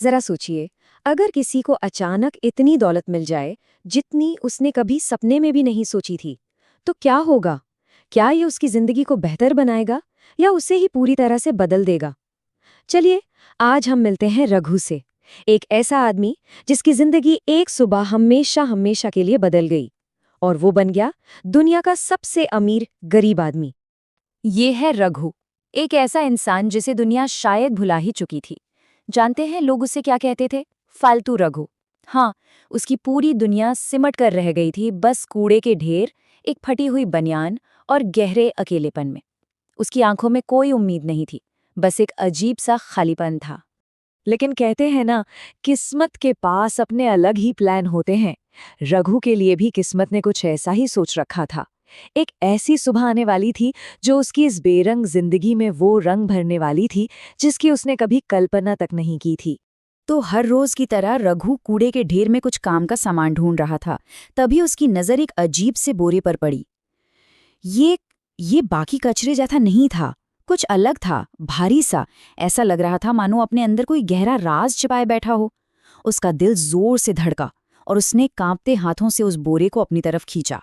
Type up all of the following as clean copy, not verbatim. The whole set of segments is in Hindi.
जरा सोचिए, अगर किसी को अचानक इतनी दौलत मिल जाए जितनी उसने कभी सपने में भी नहीं सोची थी, तो क्या होगा? क्या ये उसकी जिंदगी को बेहतर बनाएगा या उसे ही पूरी तरह से बदल देगा? चलिए, आज हम मिलते हैं रघु से, एक ऐसा आदमी जिसकी जिंदगी एक सुबह हमेशा हमेशा के लिए बदल गई और वो बन गया दुनिया का सबसे अमीर गरीब आदमी। ये है रघु, एक ऐसा इंसान जिसे दुनिया शायद भुला ही चुकी थी। जानते हैं लोग उसे क्या कहते थे? फालतू रघु। हाँ, उसकी पूरी दुनिया सिमट कर रह गई थी बस कूड़े के ढेर, एक फटी हुई बनियान और गहरे अकेलेपन में। उसकी आंखों में कोई उम्मीद नहीं थी, बस एक अजीब सा खालीपन था। लेकिन कहते हैं ना, किस्मत के पास अपने अलग ही प्लान होते हैं। रघु के लिए भी किस्मत ने कुछ ऐसा ही सोच रखा था। एक ऐसी सुबह आने वाली थी जो उसकी इस बेरंग जिंदगी में वो रंग भरने वाली थी जिसकी उसने कभी कल्पना तक नहीं की थी। तो हर रोज की तरह रघु कूड़े के ढेर में कुछ काम का सामान ढूंढ रहा था। तभी उसकी नजर एक अजीब से बोरे पर पड़ी। ये बाकी कचरे जैसा नहीं था, कुछ अलग था, भारी सा। ऐसा लग रहा था मानो अपने अंदर कोई गहरा राज छिपाए बैठा हो। उसका दिल जोर से धड़का और उसने कांपते हाथों से उस बोरे को अपनी तरफ खींचा।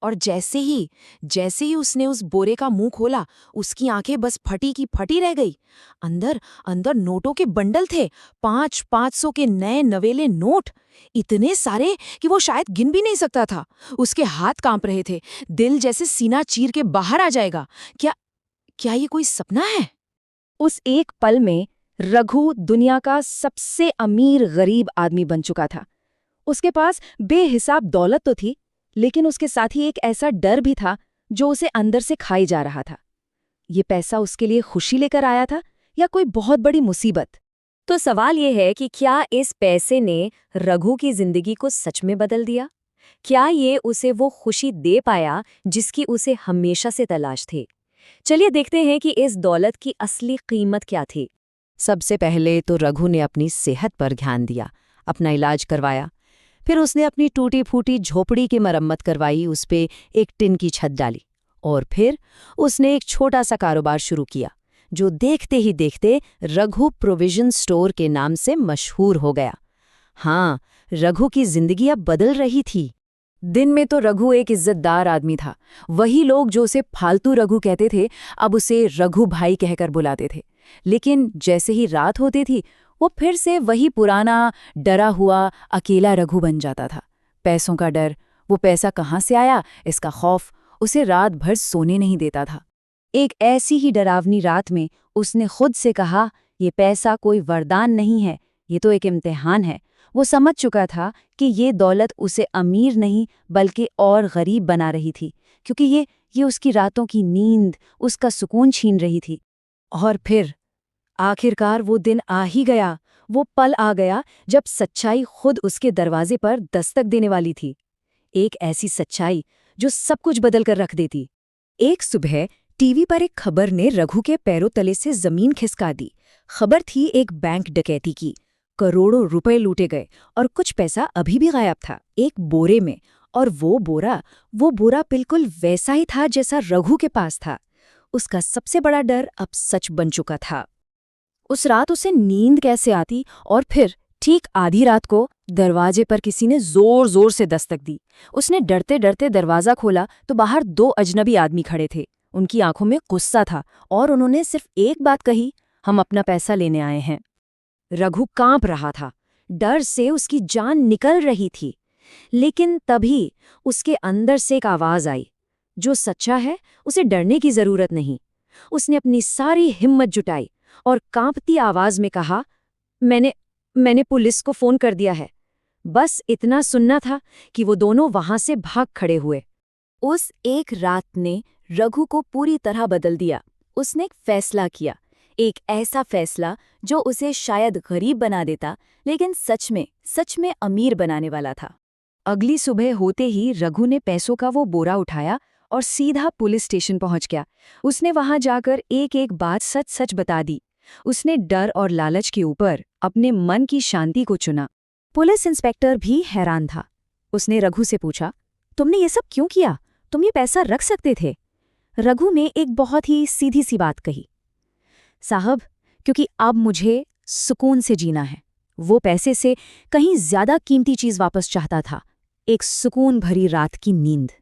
और जैसे ही उसने उस बोरे का मुंह खोला, उसकी आंखें बस फटी की फटी रह गई। अंदर अंदर नोटों के बंडल थे, 500 के नए नवेले नोट, इतने सारे कि वो शायद गिन भी नहीं सकता था। उसके हाथ कांप रहे थे, दिल जैसे सीना चीर के बाहर आ जाएगा। क्या क्या ये कोई सपना है? उस एक पल में रघु दुनिया का सबसे अमीर गरीब आदमी बन चुका था। उसके पास बेहिसाब दौलत तो थी, लेकिन उसके साथ ही एक ऐसा डर भी था जो उसे अंदर से खाई जा रहा था। ये पैसा उसके लिए खुशी लेकर आया था या कोई बहुत बड़ी मुसीबत? तो सवाल ये है कि क्या इस पैसे ने रघु की जिंदगी को सच में बदल दिया? क्या ये उसे वो खुशी दे पाया जिसकी उसे हमेशा से तलाश थी? चलिए देखते हैं कि इस दौलत की असली कीमत क्या थी। सबसे पहले तो रघु ने अपनी सेहत पर ध्यान दिया, अपना इलाज करवाया। फिर उसने अपनी टूटी फूटी झोपड़ी की मरम्मत करवाई, उस पे एक टिन की छत डाली। और फिर उसने एक छोटा सा कारोबार शुरू किया जो देखते ही देखते रघु प्रोविजन स्टोर के नाम से मशहूर हो गया। हाँ, रघु की जिंदगी अब बदल रही थी। दिन में तो रघु एक इज्जतदार आदमी था। वही लोग जो उसे फालतू रघु कहते थे, अब उसे रघु भाई कहकर बुलाते थे। लेकिन जैसे ही रात होती थी, वो फिर से वही पुराना डरा हुआ अकेला रघु बन जाता था। पैसों का डर, वो पैसा कहाँ से आया, इसका खौफ उसे रात भर सोने नहीं देता था। एक ऐसी ही डरावनी रात में उसने खुद से कहा, ये पैसा कोई वरदान नहीं है, ये तो एक इम्तिहान है। वो समझ चुका था कि ये दौलत उसे अमीर नहीं बल्कि और गरीब बना रही थी, क्योंकि ये उसकी रातों की नींद, उसका सुकून छीन रही थी। और फिर आखिरकार वो दिन आ ही गया, वो पल आ गया जब सच्चाई खुद उसके दरवाजे पर दस्तक देने वाली थी। एक ऐसी सच्चाई जो सब कुछ बदल कर रख देती। एक सुबह टीवी पर एक खबर ने रघु के पैरों तले से जमीन खिसका दी। खबर थी एक बैंक डकैती की। करोड़ों रुपए लूटे गए और कुछ पैसा अभी भी गायब था, एक बोरे में। और वो बोरा बिल्कुल वैसा ही था जैसा रघु के पास था। उसका सबसे बड़ा डर अब सच बन चुका था। उस रात उसे नींद कैसे आती, और फिर ठीक आधी रात को दरवाजे पर किसी ने जोर जोर से दस्तक दी। उसने डरते डरते दरवाजा खोला तो बाहर 2 अजनबी आदमी खड़े थे। उनकी आंखों में गुस्सा था और उन्होंने सिर्फ एक बात कही, हम अपना पैसा लेने आए हैं। रघु कांप रहा था, डर से उसकी जान निकल रही थी। लेकिन तभी उसके अंदर से एक आवाज आई, जो सच्चा है उसे डरने की जरूरत नहीं। उसने अपनी सारी हिम्मत जुटाई और कांपती आवाज में कहा, मैंने पुलिस को फोन कर दिया है। बस इतना सुनना था कि वो दोनों वहां से भाग खड़े हुए। उस एक रात ने रघु को पूरी तरह बदल दिया। उसने एक फैसला किया, एक ऐसा फैसला जो उसे शायद गरीब बना देता, लेकिन सच में अमीर बनाने वाला था। अगली सुबह होते ही रघु ने पैसों का वो बोरा उठाया और सीधा पुलिस स्टेशन पहुंच गया। उसने वहां जाकर एक एक बात सच सच बता दी। उसने डर और लालच के ऊपर अपने मन की शांति को चुना। पुलिस इंस्पेक्टर भी हैरान था। उसने रघु से पूछा, तुमने ये सब क्यों किया? तुम ये पैसा रख सकते थे। रघु ने एक बहुत ही सीधी सी बात कही, साहब, क्योंकि अब मुझे सुकून से जीना है। वो पैसे से कहीं ज्यादा कीमती चीज वापस चाहता था, एक सुकून भरी रात की नींद।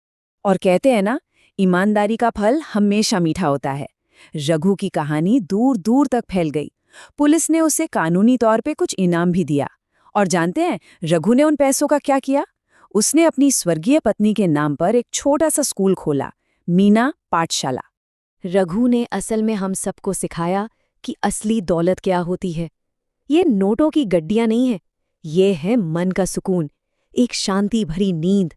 और कहते हैं ना, ईमानदारी का फल हमेशा मीठा होता है। रघु की कहानी दूर दूर तक फैल गई। पुलिस ने उसे कानूनी तौर पे कुछ इनाम भी दिया। और जानते हैं रघु ने उन पैसों का क्या किया? उसने अपनी स्वर्गीय पत्नी के नाम पर एक छोटा सा स्कूल खोला, मीना पाठशाला। रघु ने असल में हम सबको सिखाया कि असली दौलत क्या होती है। ये नोटों की गड्डियां नहीं है, ये है मन का सुकून, एक शांति भरी नींद।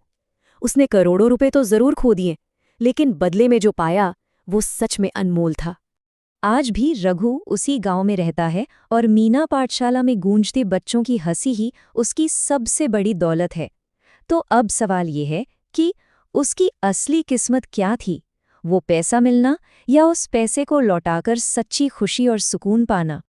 उसने करोड़ों रुपए तो जरूर खो दिए, लेकिन बदले में जो पाया वो सच में अनमोल था। आज भी रघु उसी गांव में रहता है और मीना पाठशाला में गूंजते बच्चों की हंसी ही उसकी सबसे बड़ी दौलत है। तो अब सवाल ये है कि उसकी असली किस्मत क्या थी? वो पैसा मिलना या उस पैसे को लौटाकर सच्ची खुशी और सुकून पाना?